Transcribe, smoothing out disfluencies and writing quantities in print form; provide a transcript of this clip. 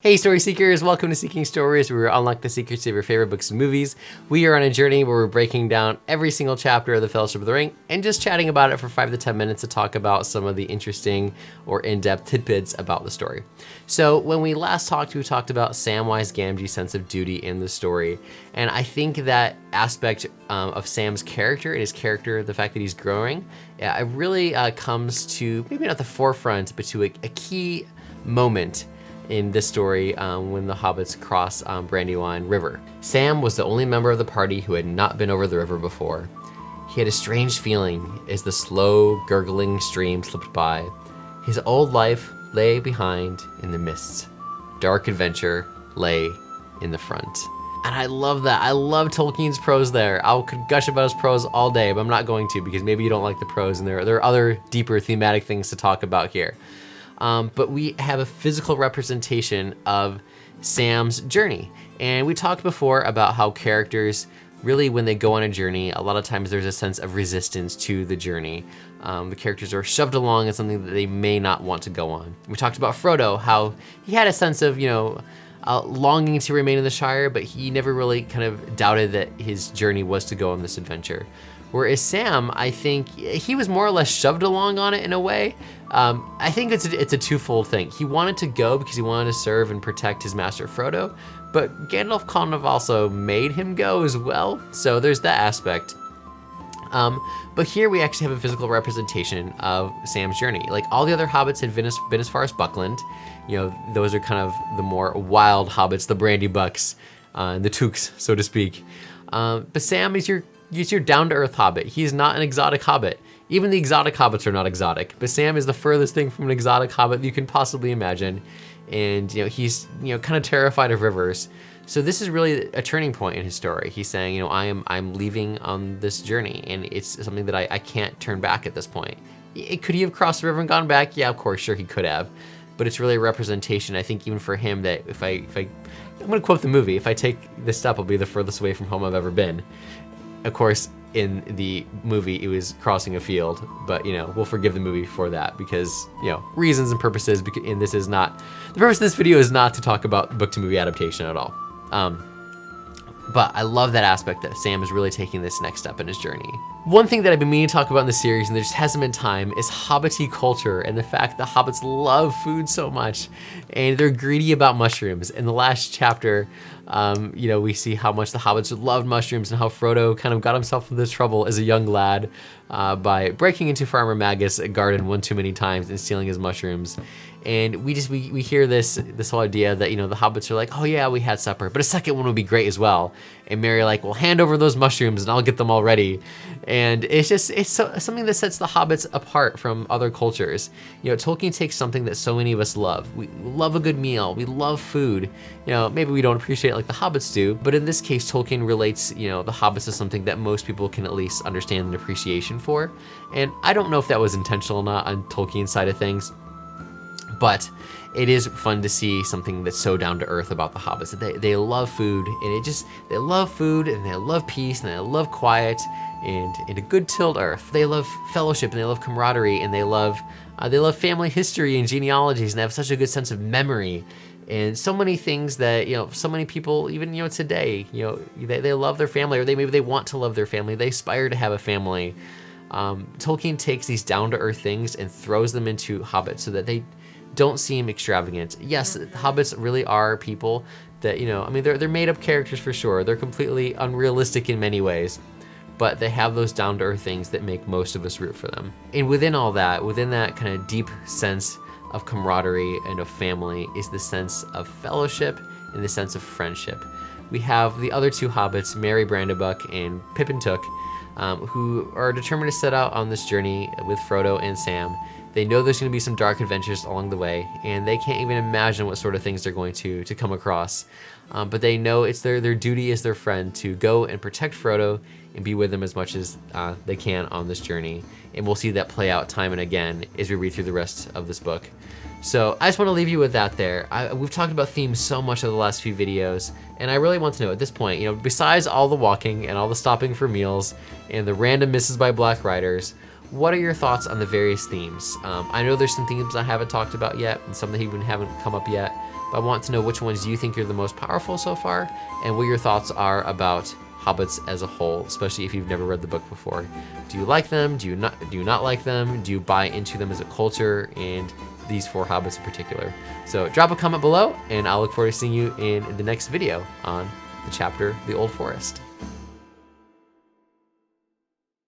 Hey Story Seekers, welcome to Seeking Stories, where we unlock the secrets of your favorite books and movies. We are on a journey where we're breaking down every single chapter of the Fellowship of the Ring and just chatting about it for 5 to 10 minutes to talk about some of the interesting or in-depth tidbits about the story. So when we last talked, we talked about Samwise Gamgee's sense of duty in the story. And I think that aspect of Sam's character and his character, the fact that he's growing, it really comes to maybe not the forefront, but to a key moment in this story when the hobbits cross Brandywine River. Sam was the only member of the party who had not been over the river before. He had a strange feeling as the slow, gurgling stream slipped by. His old life lay behind in the mists. Dark adventure lay in the front. And I love that. I love Tolkien's prose there. I could gush about his prose all day, but I'm not going to because maybe you don't like the prose and there are other deeper thematic things to talk about here. But we have a physical representation of Sam's journey. And we talked before about how characters really, when they go on a journey, a lot of times there's a sense of resistance to the journey. The characters are shoved along in something that they may not want to go on. We talked about Frodo, how he had a sense of, longing to remain in the Shire, but he never really kind of doubted that his journey was to go on this adventure. Whereas Sam, I think he was more or less shoved along on it in a way. I think it's a twofold thing. He wanted to go because he wanted to serve and protect his master Frodo, but Gandalf kind of also made him go as well. So there's that aspect. But here we actually have a physical representation of Sam's journey. Like all the other hobbits had been as far as Buckland. Those are kind of the more wild hobbits, the Brandy Bucks, and the Tooks, so to speak. But Sam is your down-to-earth hobbit. He's not an exotic hobbit. Even the exotic hobbits are not exotic, but Sam is the furthest thing from an exotic hobbit you can possibly imagine. And he's kind of terrified of rivers. So this is really a turning point in his story. He's saying, I'm leaving on this journey, and it's something that I can't turn back at this point. Could he have crossed the river and gone back? Yeah, of course, sure he could have. But it's really a representation, I think, even for him, that if I'm gonna quote the movie, if I take this step, I'll be the furthest away from home I've ever been. Of course, in the movie, it was crossing a field, but we'll forgive the movie for that because reasons and purposes. And this is not the purpose of this video is not to talk about book to movie adaptation at all. But I love that aspect that Sam is really taking this next step in his journey. One thing that I've been meaning to talk about in the series, and there just hasn't been time, is Hobbit culture and the fact that hobbits love food so much, and they're greedy about mushrooms. In the last chapter, we see how much the hobbits loved mushrooms and how Frodo kind of got himself into trouble as a young lad by breaking into Farmer Maggot's garden one too many times and stealing his mushrooms. And we hear this whole idea that the hobbits are like, oh yeah, we had supper, but a second one would be great as well. And Merry like, well, hand over those mushrooms and I'll get them all ready. And it's something that sets the hobbits apart from other cultures. Tolkien takes something that so many of us love. We love a good meal. We love food. Maybe we don't appreciate it like the hobbits do, but in this case, Tolkien relates, the hobbits to something that most people can at least understand an appreciation for. And I don't know if that was intentional or not on Tolkien's side of things, but it is fun to see something that's so down to earth about the hobbits. They love food, and they love food, and they love peace, and they love quiet, and a good tilled earth. They love fellowship, and they love camaraderie, and they love family history and genealogies, and they have such a good sense of memory. And so many things that, so many people, even, today, they love their family, or maybe they want to love their family. They aspire to have a family. Tolkien takes these down-to-earth things and throws them into hobbits so that they don't seem extravagant. Yes, hobbits really are people that, they're made-up characters for sure. They're completely unrealistic in many ways, but they have those down-to-earth things that make most of us root for them. And within all that, within that kind of deep sense of camaraderie and of family is the sense of fellowship and the sense of friendship. We have the other two hobbits, Merry Brandybuck and Pippin Took, who are determined to set out on this journey with Frodo and Sam. They know there's going to be some dark adventures along the way, and they can't even imagine what sort of things they're going to come across. But they know it's their duty as their friend to go and protect Frodo and be with them as much as they can on this journey. And we'll see that play out time and again as we read through the rest of this book. So I just want to leave you with that there. We've talked about themes so much over the last few videos, and I really want to know at this point, besides all the walking and all the stopping for meals and the random misses by Black Riders, what are your thoughts on the various themes? I know there's some themes I haven't talked about yet and some that even haven't come up yet. but I want to know which ones you think are the most powerful so far, and what your thoughts are about hobbits as a whole, especially if you've never read the book before. Do you like them? Do you not like them? Do you buy into them as a culture, and these 4 hobbits in particular? So drop a comment below, and I'll look forward to seeing you in the next video on the chapter, The Old Forest.